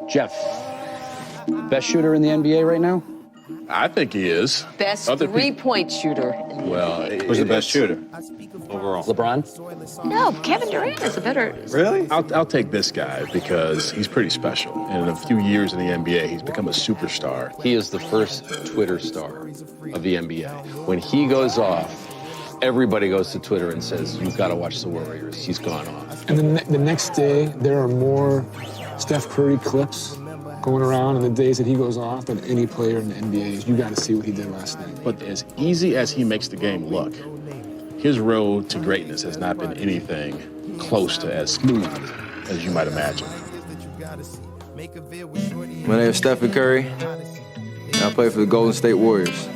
Jeff, best shooter in the NBA right now? I think he is. Best three-point shooter. Well, who's the best shooter overall? LeBron? No, Kevin Durant is a better. Really? I'll take this guy because he's pretty special. And in a few years in the NBA, he's become a superstar. He is the first Twitter star of the NBA. When he goes off, everybody goes to Twitter and says, you've got to watch the Warriors. He's gone off. And the next day, there are more Steph Curry clips going around in the days that he goes off than any player in the NBA. You got to see what he did last night. But as easy as he makes the game look, his road to greatness has not been anything close to as smooth as you might imagine. My name is Stephen Curry, and I play for the Golden State Warriors.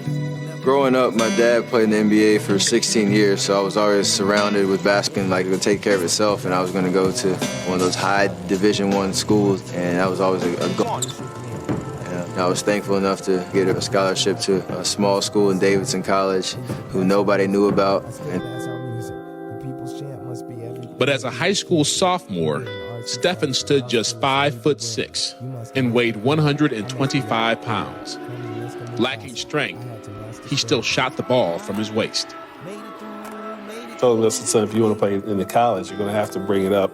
Growing up, my dad played in the NBA for 16 years, so I was always surrounded with basketball, like it would take care of itself, and I was going to go to one of those high Division I schools, and that was always a goal. And I was thankful enough to get a scholarship to a small school in Davidson College who nobody knew about. But as a high school sophomore, Stephen stood just 5'6" and weighed 125 pounds. Lacking strength, he still shot the ball from his waist. I told him, listen, son, if you want to play in the college, you're going to have to bring it up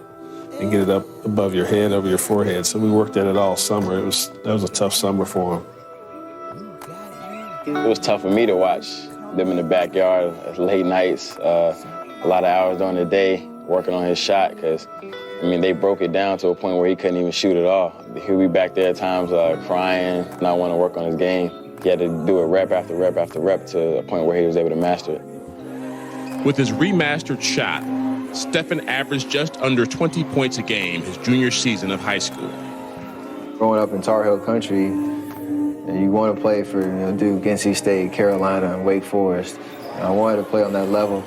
and get it up above your head, over your forehead. So we worked at it all summer. That was a tough summer for him. It was tough for me to watch them in the backyard, late nights, a lot of hours during the day working on his shot because, they broke it down to a point where he couldn't even shoot at all. He'd be back there at times crying, not wanting to work on his game. He had to do it rep after rep after rep to a point where he was able to master it. With his remastered shot, Stephen averaged just under 20 points a game his junior season of high school. Growing up in Tar Heel country, and you want to play for Duke, NC State, Carolina, and Wake Forest. I wanted to play on that level.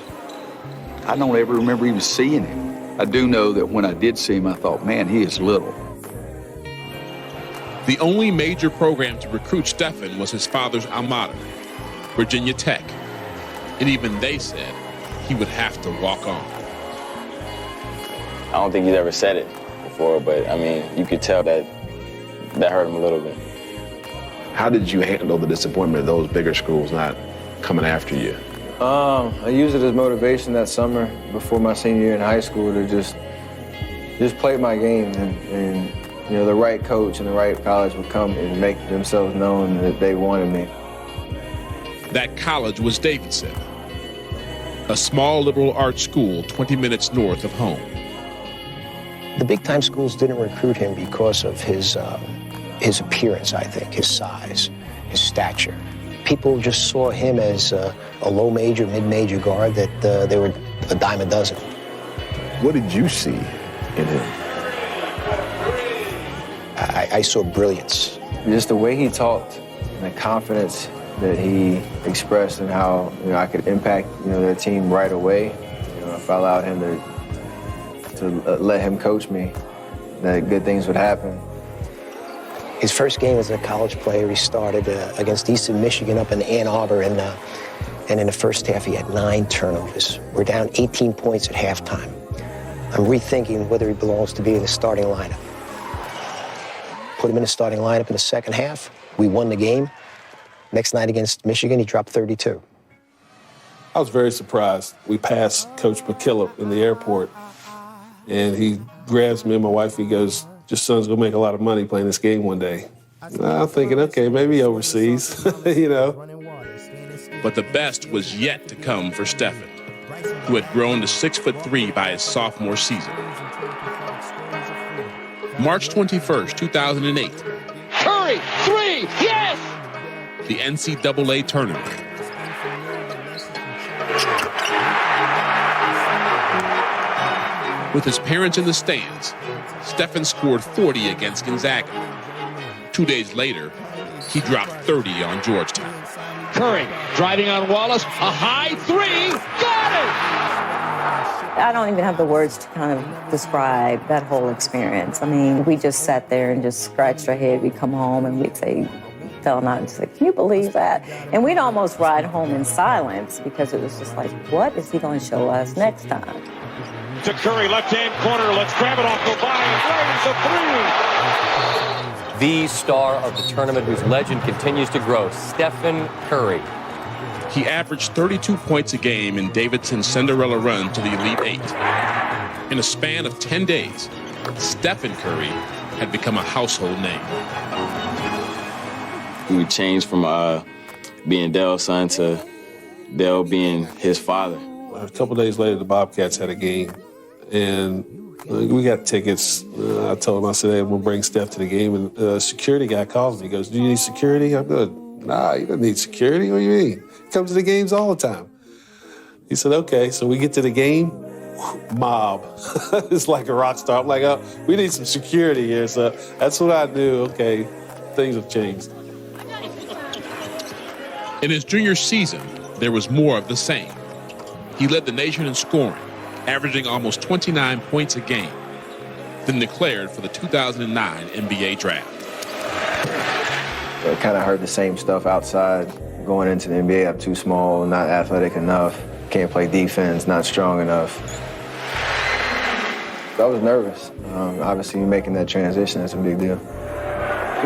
I don't ever remember even seeing him. I do know that when I did see him, I thought, man, he is little. The only major program to recruit Stephen was his father's alma mater, Virginia Tech. And even they said he would have to walk on. I don't think he's ever said it before, but you could tell that hurt him a little bit. How did you handle the disappointment of those bigger schools not coming after you? I used it as motivation that summer before my senior year in high school to just play my game and the right coach and the right college would come and make themselves known that they wanted me. That college was Davidson, a small liberal arts school 20 minutes north of home. The big-time schools didn't recruit him because of his appearance, I think, his size, his stature. People just saw him as a low major, mid-major guard that they were a dime a dozen. What did you see in him? I saw brilliance. Just the way he talked and the confidence that he expressed and how I could impact their team right away. If I allowed him to let him coach me, that good things would happen. His first game as a college player, he started against Eastern Michigan up in Ann Arbor, and in the first half he had 9 turnovers. We're down 18 points at halftime. I'm rethinking whether he belongs to be in the starting lineup. Put him in the starting lineup in the second half. We won the game. Next night against Michigan, he dropped 32. I was very surprised. We passed Coach McKillop in the airport, and he grabs me and my wife. He goes, "Your son's gonna make a lot of money playing this game one day." I'm thinking, okay, maybe overseas, But the best was yet to come for Stephen, who had grown to 6'3" by his sophomore season. March 21st, 2008. Curry, 3, yes! The NCAA tournament. With his parents in the stands, Stephen scored 40 against Gonzaga. 2 days later, he dropped 30 on Georgetown. Curry driving on Wallace, a high 3, got it! I don't even have the words to kind of describe that whole experience. We just sat there and just scratched our head. We'd come home and we'd say, fell out and say, can you believe that? And we'd almost ride home in silence because it was just like, what is he going to show us next time? To Curry, left-hand corner, let's grab it off the line, and the 3! the star of the tournament whose legend continues to grow, Stephen Curry. He averaged 32 points a game in Davidson's Cinderella run to the Elite Eight. In a span of 10 days, Stephen Curry had become a household name. He changed from being Dell's son to Dell being his father. A couple days later, the Bobcats had a game, and we got tickets. I told him, I said, hey, I'm going to bring Steph to the game, and a security guy calls me. He goes, do you need security? I'm good. Nah, you don't need security. What do you mean? He comes to the games all the time. He said, okay. So we get to the game, mob. It's like a rock star. I'm like, oh, we need some security here. So that's what I knew. Okay, things have changed. In his junior season, there was more of the same. He led the nation in scoring, averaging almost 29 points a game, then declared for the 2009 NBA draft. I kind of heard the same stuff outside. Going into the NBA, I'm too small, not athletic enough, can't play defense, not strong enough. I was nervous. Obviously, making that transition is a big deal.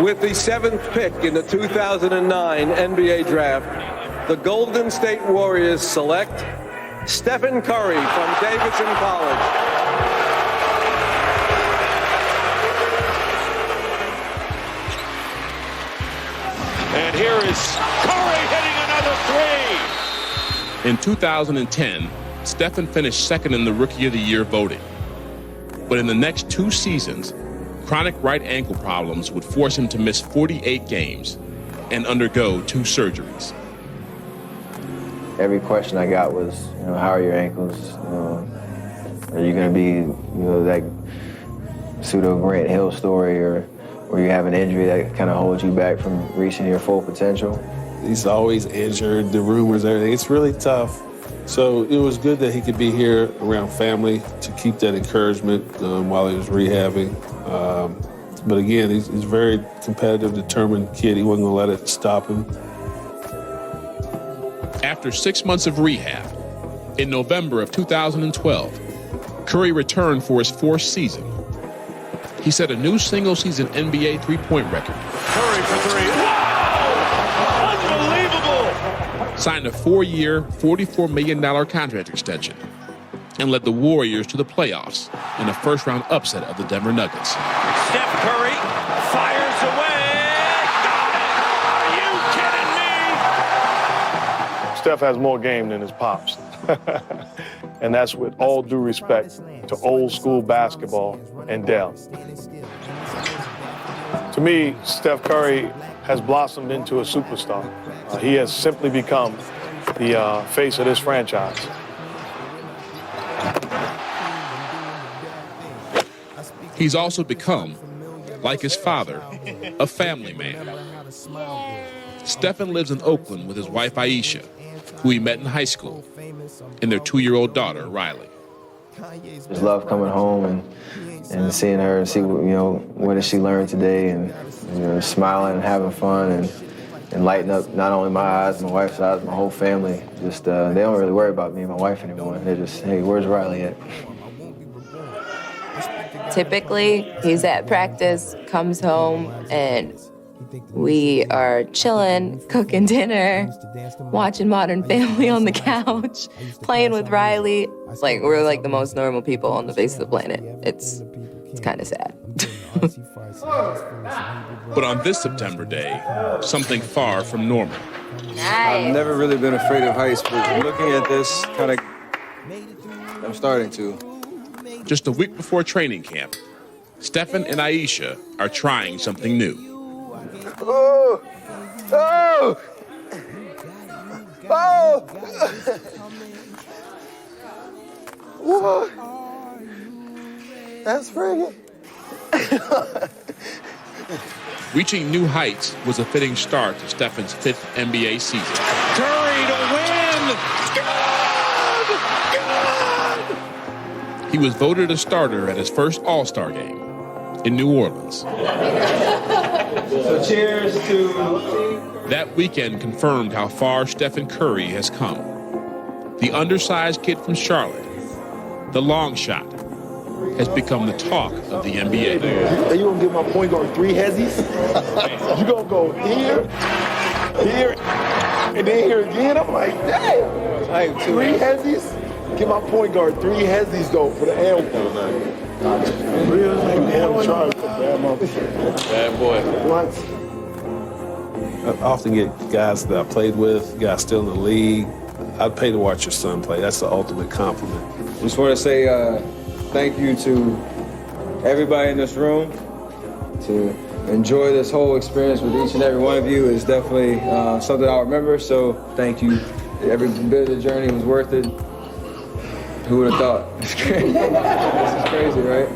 With the 7th pick in the 2009 NBA Draft, the Golden State Warriors select Stephen Curry from Davidson College. And here is Curry hitting another three. In 2010, Stephen finished second in the Rookie of the Year voting. But in the next 2 seasons, chronic right ankle problems would force him to miss 48 games and undergo 2 surgeries. Every question I got was, how are your ankles? Are you going to be, that pseudo Grant Hill story, or you have an injury that kind of holds you back from reaching your full potential? He's always injured, the rumors, everything. It's really tough. So it was good that he could be here around family to keep that encouragement while he was rehabbing. But again, he's a very competitive, determined kid. He wasn't going to let it stop him. After 6 months of rehab, in November of 2012, Curry returned for his 4th season. He set a new single-season NBA three-point record. Curry for three. Wow! Unbelievable! Signed a 4-year, $44 million contract extension, and led the Warriors to the playoffs in a first-round upset of the Denver Nuggets. Steph Curry fires away. Got it! Are you kidding me? Steph has more game than his pops. And that's with all due respect to old school basketball and Dell. To me, Steph Curry has blossomed into a superstar. He has simply become the face of this franchise. He's also become, like his father, a family man. Stephen lives in Oakland with his wife Aisha, who he met in high school, and their 2-year-old daughter, Riley. Just love coming home and seeing her and see what did she learn today, and smiling and having fun and lighting up not only my eyes, my wife's eyes, my whole family. Just they don't really worry about me and my wife anymore. They're just, hey, where's Riley at? Typically, he's at practice, comes home, and we are chilling, cooking dinner, watching Modern Family on the couch, playing with Riley. Like, we're like the most normal people on the face of the planet. It's kind of sad. But on this September day, something far from normal. I've never really been afraid of heights, but looking at this, I'm starting to. Just a week before training camp, Stephen and Aisha are trying something new. Oh! Oh! Oh! What? That's pretty. Reaching new heights was a fitting start to Stephen's 5th NBA season. Curry to win! He was voted a starter at his first All-Star game in New Orleans. So cheers to... That weekend confirmed how far Stephen Curry has come. The undersized kid from Charlotte, the long shot, has become the talk of the NBA. Are you gonna give my point guard 3 hezzies? You gonna go here, here, and then here again? I'm like, damn. 3 hezzies? Give my point guard 3 hezzies though for the L. Bad boy. What? I often get guys that I played with, guys still in the league. I'd pay to watch your son play. That's the ultimate compliment. Just want to say thank you to everybody in this room. To enjoy this whole experience with each and every one of you is definitely something I'll remember. So thank you. Every bit of the journey was worth it. Who would have thought? It's crazy. This is crazy, right?